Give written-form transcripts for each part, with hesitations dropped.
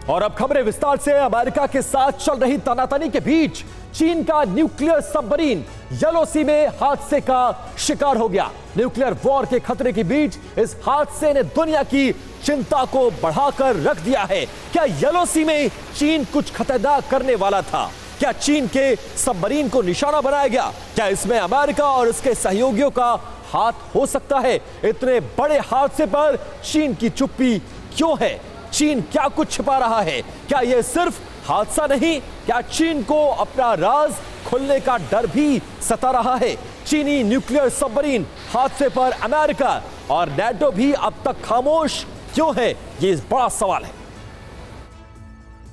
और अब खबरें विस्तार से। अमेरिका के साथ चल रही तनातनी के बीच चीन का न्यूक्लियर सबमरीन येलो सी में हादसे का शिकार हो गया। न्यूक्लियर वॉर के खतरे के बीच इस हादसे ने दुनिया की चिंता को बढ़ाकर रख दिया है। क्या येलो सी में चीन कुछ खतरनाक करने वाला था? क्या चीन के सबमरीन को निशाना बनाया गया? क्या इसमें अमेरिका और उसके सहयोगियों का हाथ हो सकता है? इतने बड़े हादसे पर चीन की चुप्पी क्यों है? चीन क्या कुछ छिपा रहा है? क्या यह सिर्फ हादसा नहीं, क्या चीन को अपना राज खुलने का डर भी सता रहा है? चीनी न्यूक्लियर सबमरीन हादसे पर अमेरिका और नेटो भी अब तक खामोश क्यों है? यह बड़ा सवाल है।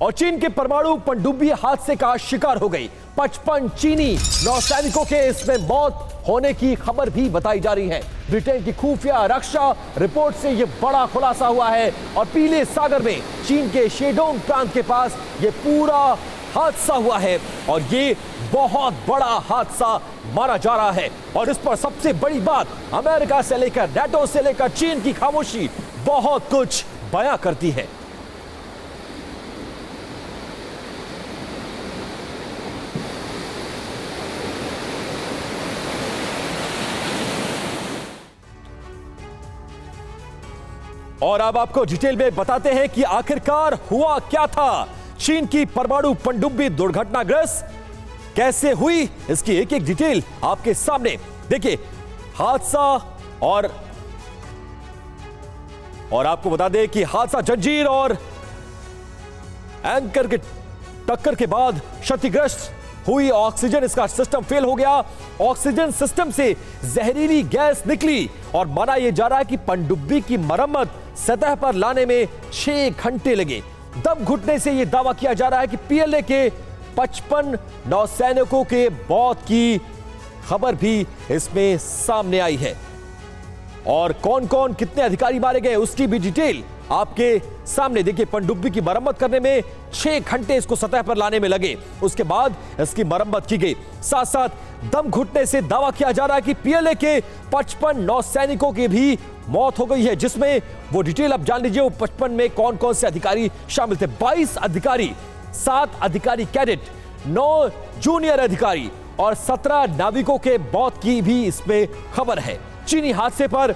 और चीन के परमाणु पनडुब्बी हादसे का शिकार हो गई। 55 चीनी नौसैनिकों के इसमें मौत होने की खबर भी बताई जा रही है। ब्रिटेन की खुफिया रक्षा रिपोर्ट से यह बड़ा खुलासा हुआ है और पीले सागर में चीन के शेडोंग प्रांत के पास यह पूरा हादसा हुआ है और ये बहुत बड़ा हादसा माना जा रहा है। और इस पर सबसे बड़ी बात, अमेरिका से लेकर नेटो से लेकर चीन की खामोशी बहुत कुछ बयां करती है। और अब आपको डिटेल में बताते हैं कि आखिरकार हुआ क्या था। चीन की परमाणु पनडुब्बी दुर्घटनाग्रस्त कैसे हुई, इसकी एक एक डिटेल आपके सामने। देखिए हादसा और आपको बता दें कि हादसा जंजीर और एंकर के टक्कर के बाद क्षतिग्रस्त हुई ऑक्सीजन, इसका सिस्टम फेल हो गया। ऑक्सीजन सिस्टम से जहरीली गैस निकली और माना यह जा रहा है कि पनडुब्बी की मरम्मत सतह पर लाने में 6 घंटे लगे। दम घुटने से यह दावा किया जा रहा है कि पीएलए के 55 नौसैनिकों के मौत की खबर भी इसमें सामने आई है। और कौन कौन कितने अधिकारी मारे गए उसकी भी डिटेल आपके सामने। देखिए पनडुब्बी की मरम्मत करने में 6 घंटे इसको सतह पर लाने में लगे, उसके बाद इसकी मरम्मत की गई। साथ साथ दम घुटने से दावा किया जा रहा है कि पीएलए के 55 नौसैनिकों की भी मौत हो गई है, जिसमें वो डिटेल आप जान लीजिए। वो 55 में कौन कौन से अधिकारी शामिल थे? 22 अधिकारी, 7 अधिकारी कैडेट, 9 जूनियर अधिकारी और 17 नाविकों के मौत की भी इसमें खबर है। चीनी हादसे पर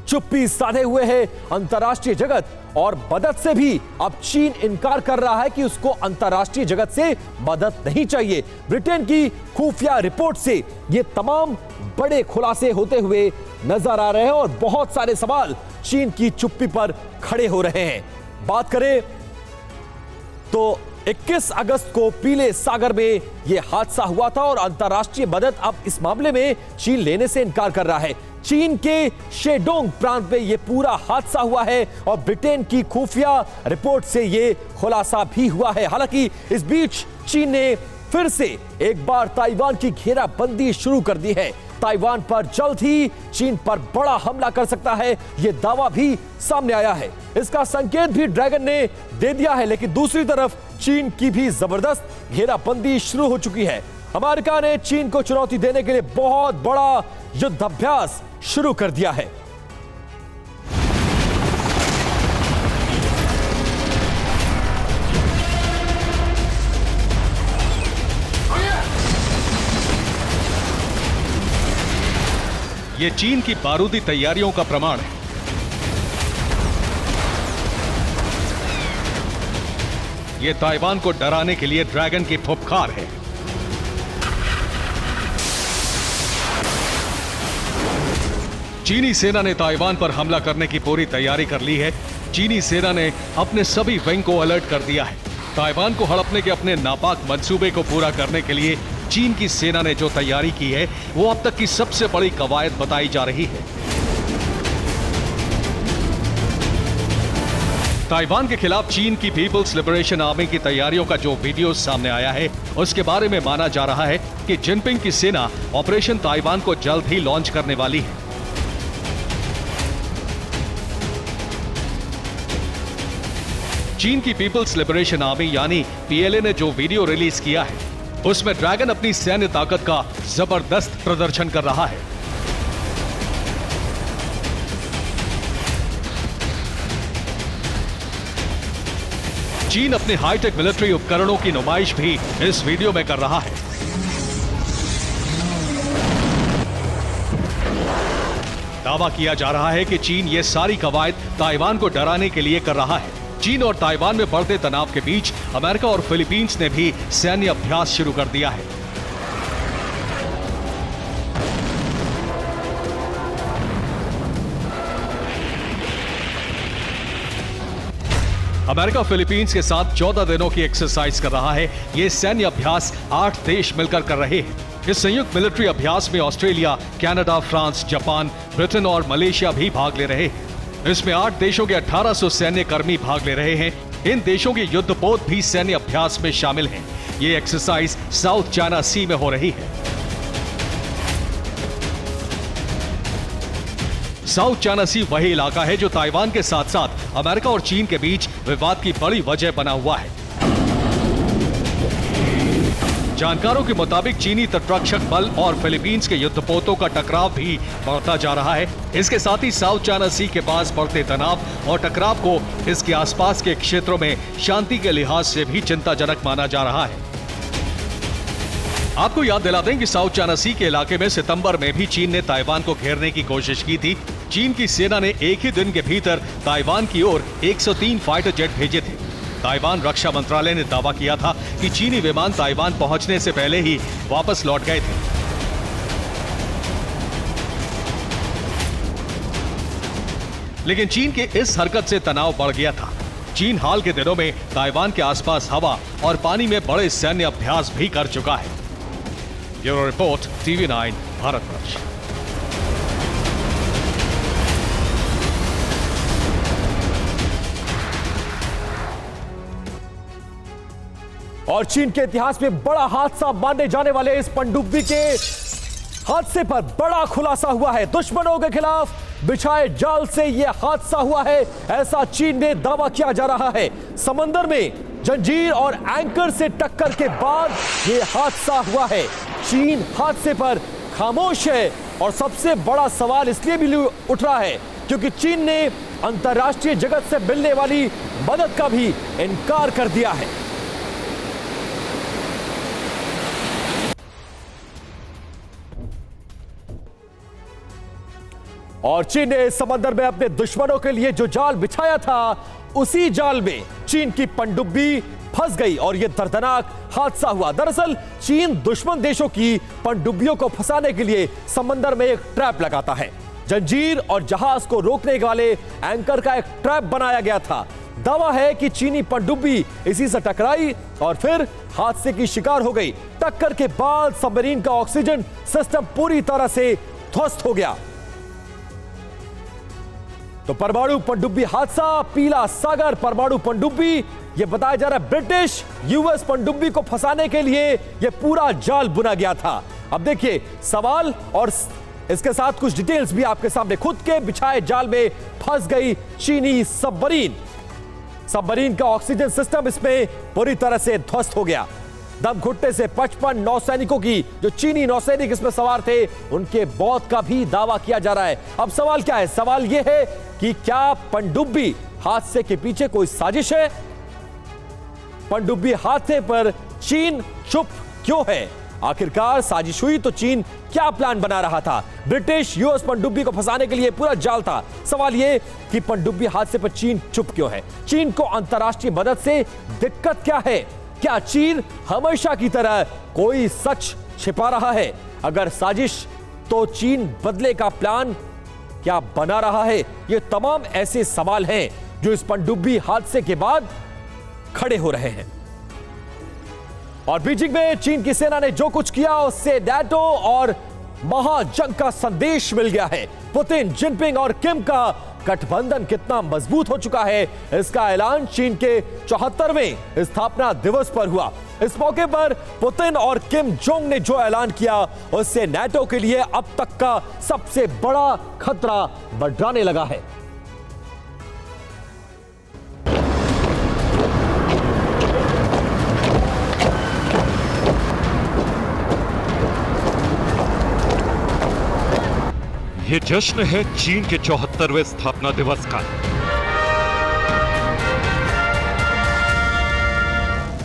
चुप्पी साधे हुए है अंतर्राष्ट्रीय जगत और मदद से भी अब चीन इनकार कर रहा है कि उसको अंतर्राष्ट्रीय जगत से मदद नहीं चाहिए। ब्रिटेन की खुफिया रिपोर्ट से ये तमाम बड़े खुलासे होते हुए नजर आ रहे हैं और बहुत सारे सवाल चीन की चुप्पी पर खड़े हो रहे हैं। बात करें तो 21 अगस्त को पीले सागर में यह हादसा हुआ था और अंतर्राष्ट्रीय मदद अब इस मामले में चीन लेने से इनकार कर रहा है। चीन के शेडोंग प्रांत में यह पूरा हादसा हुआ है और ब्रिटेन की खुफिया रिपोर्ट से यह खुलासा भी हुआ है। हालांकि इस बीच चीन ने फिर से एक बार ताइवान की घेराबंदी शुरू कर दी है। ताइवान पर जल्द ही चीन पर बड़ा हमला कर सकता है, यह दावा भी सामने आया है। इसका संकेत भी ड्रैगन ने दे दिया है, लेकिन दूसरी तरफ चीन की भी जबरदस्त घेराबंदी शुरू हो चुकी है। अमेरिका ने चीन को चुनौती देने के लिए बहुत बड़ा युद्धाभ्यास शुरू कर दिया है। ये चीन की बारूदी तैयारियों का प्रमाण है। ये ताइवान को डराने के लिए ड्रैगन की फुफकार है। चीनी सेना ने ताइवान पर हमला करने की पूरी तैयारी कर ली है। चीनी सेना ने अपने सभी विंग को अलर्ट कर दिया है। ताइवान को हड़पने के अपने नापाक मंसूबे को पूरा करने के लिए चीन की सेना ने जो तैयारी की है वो अब तक की सबसे बड़ी कवायद बताई जा रही है। ताइवान के खिलाफ चीन की पीपल्स लिबरेशन आर्मी की तैयारियों का जो वीडियो सामने आया है उसके बारे में माना जा रहा है कि जिनपिंग की सेना ऑपरेशन ताइवान को जल्द ही लॉन्च करने वाली है। चीन की पीपल्स लिबरेशन आर्मी यानी पीएलए ने जो वीडियो रिलीज किया है उसमें ड्रैगन अपनी सैन्य ताकत का जबरदस्त प्रदर्शन कर रहा है। चीन अपने हाईटेक मिलिट्री उपकरणों की नुमाइश भी इस वीडियो में कर रहा है। दावा किया जा रहा है कि चीन ये सारी कवायद ताइवान को डराने के लिए कर रहा है। चीन और ताइवान में बढ़ते तनाव के बीच अमेरिका और फिलीपींस ने भी सैन्य अभ्यास शुरू कर दिया है। अमेरिका फिलीपींस के साथ 14 दिनों की एक्सरसाइज कर रहा है। ये सैन्य अभ्यास 8 देश मिलकर कर रहे हैं। इस संयुक्त मिलिट्री अभ्यास में Australia, Canada, France, Japan, Britain और मलेशिया भी भाग ले रहे हैं। इसमें 8 देशों के 1800 सैन्य कर्मी भाग ले रहे हैं। इन देशों के युद्धपोत भी सैन्य अभ्यास में शामिल हैं। ये एक्सरसाइज साउथ चाइना सी में हो रही है। साउथ चाइना सी वही इलाका है जो ताइवान के साथ साथ अमेरिका और चीन के बीच विवाद की बड़ी वजह बना हुआ है। जानकारों के मुताबिक चीनी तटरक्षक बल और फिलीपींस के युद्धपोतों का टकराव भी बढ़ता जा रहा है। इसके साथ ही साउथ चाइना सी के पास बढ़ते तनाव और टकराव को इसके आसपास के क्षेत्रों में शांति के लिहाज से भी चिंताजनक माना जा रहा है। आपको याद दिला दें कि साउथ चाइना सी के इलाके में सितंबर में भी चीन ने ताइवान को घेरने की कोशिश की थी। चीन की सेना ने एक ही दिन के भीतर ताइवान की ओर 103 फाइटर जेट भेजे थे। ताइवान रक्षा मंत्रालय ने दावा किया था कि चीनी विमान ताइवान पहुंचने से पहले ही वापस लौट गए थे। लेकिन चीन के इस हरकत से तनाव बढ़ गया था। चीन हाल के दिनों में ताइवान के आसपास हवा और पानी में बड़े सैन्य अभ्यास भी कर चुका है। Bureau report, TV9 Bharatvarsh. और चीन के इतिहास में बड़ा हादसा मानने जाने वाले इस पनडुब्बी के हादसे पर बड़ा खुलासा हुआ है। दुश्मनों के खिलाफ बिछाए जाल से यह हादसा हुआ है, ऐसा चीन में दावा किया जा रहा है। समंदर में जंजीर और एंकर से टक्कर के बाद यह हादसा हुआ है। चीन हादसे पर खामोश है और सबसे बड़ा सवाल इसलिए भी उठ रहा है क्योंकि चीन ने अंतर्राष्ट्रीय जगत से मिलने वाली मदद का भी इनकार कर दिया है। और चीन ने समंदर में अपने दुश्मनों के लिए जो जाल बिछाया था, उसी जाल में चीन की पनडुब्बी फंस गई और यह दर्दनाक हादसा हुआ। दरअसल चीन दुश्मन देशों की पनडुब्बियों को फंसाने के लिए समंदर में एक ट्रैप लगाता है। जंजीर और जहाज को रोकने वाले एंकर का एक ट्रैप बनाया गया था। दावा है कि चीनी पनडुब्बी इसी से टकराई और फिर हादसे की शिकार हो गई। टक्कर के बाद सबमरीन का ऑक्सीजन सिस्टम पूरी तरह से ध्वस्त हो गया। तो परमाणु पनडुब्बी हादसा, पीला सागर परमाणु पनडुब्बी, यह बताया जा रहा है ब्रिटिश यूएस पनडुब्बी को फंसाने के लिए यह पूरा जाल बुना गया था। अब देखिए सवाल और इसके साथ कुछ डिटेल्स भी आपके सामने। खुद के बिछाए जाल में फंस गई चीनी सबमरीन। सबमरीन का ऑक्सीजन सिस्टम इसमें पूरी तरह से ध्वस्त हो गया। दम घुटने से 55 नौसैनिकों की, जो चीनी नौसैनिक इसमें सवार थे, उनके मौत का भी दावा किया जा रहा है। अब सवाल क्या है? सवाल यह है कि क्या पनडुब्बी हादसे के पीछे कोई साजिश है? पनडुब्बी हादसे पर चीन चुप क्यों है? आखिरकार साजिश हुई तो चीन क्या प्लान बना रहा था? ब्रिटिश यूएस पनडुब्बी को फंसाने के लिए पूरा जाल था। सवाल यह कि पनडुब्बी हादसे पर चीन चुप क्यों है? चीन को अंतर्राष्ट्रीय मदद से दिक्कत क्या है? क्या चीन हमेशा की तरह कोई सच छिपा रहा है? अगर साजिश, तो चीन बदले का प्लान क्या बना रहा है? ये तमाम ऐसे सवाल हैं जो इस पनडुब्बी हादसे के बाद खड़े हो रहे हैं। और बीजिंग में चीन की सेना ने जो कुछ किया उससे नाटो और महाजंग का संदेश मिल गया है। पुतिन, जिनपिंग और किम का गठबंधन कितना मजबूत हो चुका है, इसका ऐलान चीन के 74वें स्थापना दिवस पर हुआ। इस मौके पर पुतिन और किम जोंग ने जो ऐलान किया उससे नाटो के लिए अब तक का सबसे बड़ा खतरा बढ़ने लगा है। ये जश्न है चीन के 74वें स्थापना दिवस का।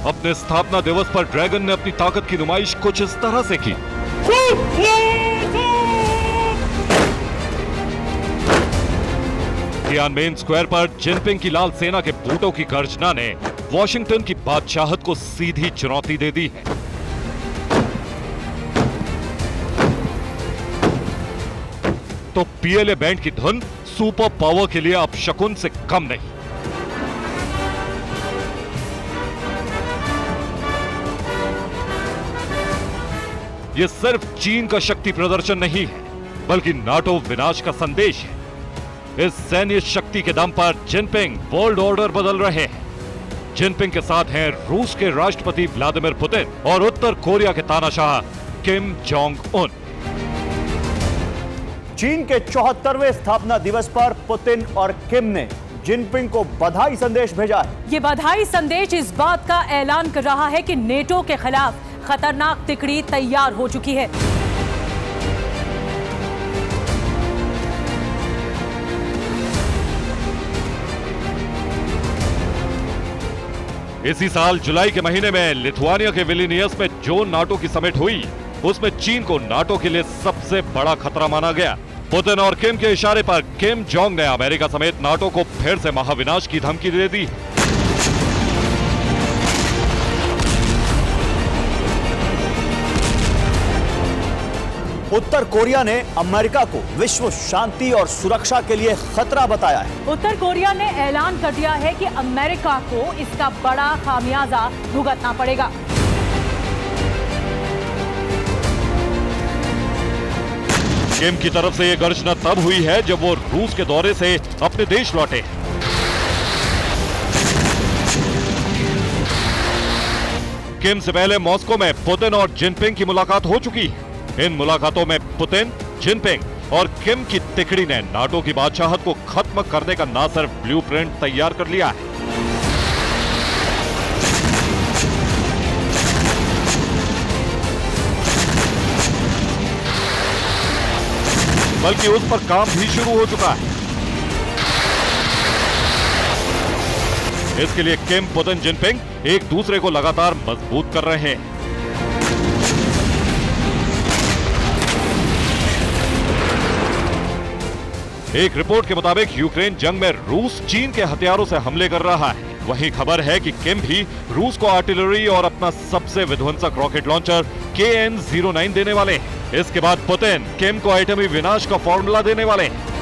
अपने स्थापना दिवस पर ड्रैगन ने अपनी ताकत की नुमाइश कुछ इस तरह से की। तियानमेन स्क्वायर पर जिनपिंग की लाल सेना के बूटों की गर्जना ने वॉशिंगटन की बादशाहत को सीधी चुनौती दे दी है। तो पीएलए बैंड की धुन सुपर पावर के लिए अपशकुन से कम नहीं। यह सिर्फ चीन का शक्ति प्रदर्शन नहीं है, बल्कि नाटो विनाश का संदेश है। इस सैन्य शक्ति के दम पर जिनपिंग वर्ल्ड ऑर्डर बदल रहे हैं। जिनपिंग के साथ हैं रूस के राष्ट्रपति व्लादिमीर पुतिन और उत्तर कोरिया के तानाशाह किम जोंग उन। चीन के 74वें स्थापना दिवस पर पुतिन और किम ने जिनपिंग को बधाई संदेश भेजा है। ये बधाई संदेश इस बात का ऐलान कर रहा है कि नेटो के खिलाफ खतरनाक तिकड़ी तैयार हो चुकी है। इसी साल जुलाई के महीने में लिथुआनिया के विलिनियस में जो नाटो की समिट हुई, उसमें चीन को नाटो के लिए सबसे बड़ा खतरा माना गया। पुतिन और किम के इशारे पर किम जोंग ने अमेरिका समेत नाटो को फिर से महाविनाश की धमकी दे दी। उत्तर कोरिया ने अमेरिका को विश्व शांति और सुरक्षा के लिए खतरा बताया है। उत्तर कोरिया ने ऐलान कर दिया है कि अमेरिका को इसका बड़ा खामियाजा भुगतना पड़ेगा। किम की तरफ से यह गर्जना तब हुई है जब वो रूस के दौरे से अपने देश लौटे। किम से पहले मॉस्को में पुतिन और जिनपिंग की मुलाकात हो चुकी है। इन मुलाकातों में पुतिन, जिनपिंग और किम की तिकड़ी ने नाटो की बादशाहत को खत्म करने का न सिर्फ ब्लूप्रिंट तैयार कर लिया है, बल्कि उस पर काम भी शुरू हो चुका है। इसके लिए किम, पुतिन, जिनपिंग एक दूसरे को लगातार मजबूत कर रहे हैं। एक रिपोर्ट के मुताबिक यूक्रेन जंग में रूस चीन के हथियारों से हमले कर रहा है। वहीं खबर है कि किम भी रूस को आर्टिलरी और अपना सबसे विध्वंसक रॉकेट लॉन्चर KN-09 देने वाले हैं। इसके बाद पुतिन किम को एटमी विनाश का फॉर्मूला देने वाले हैं।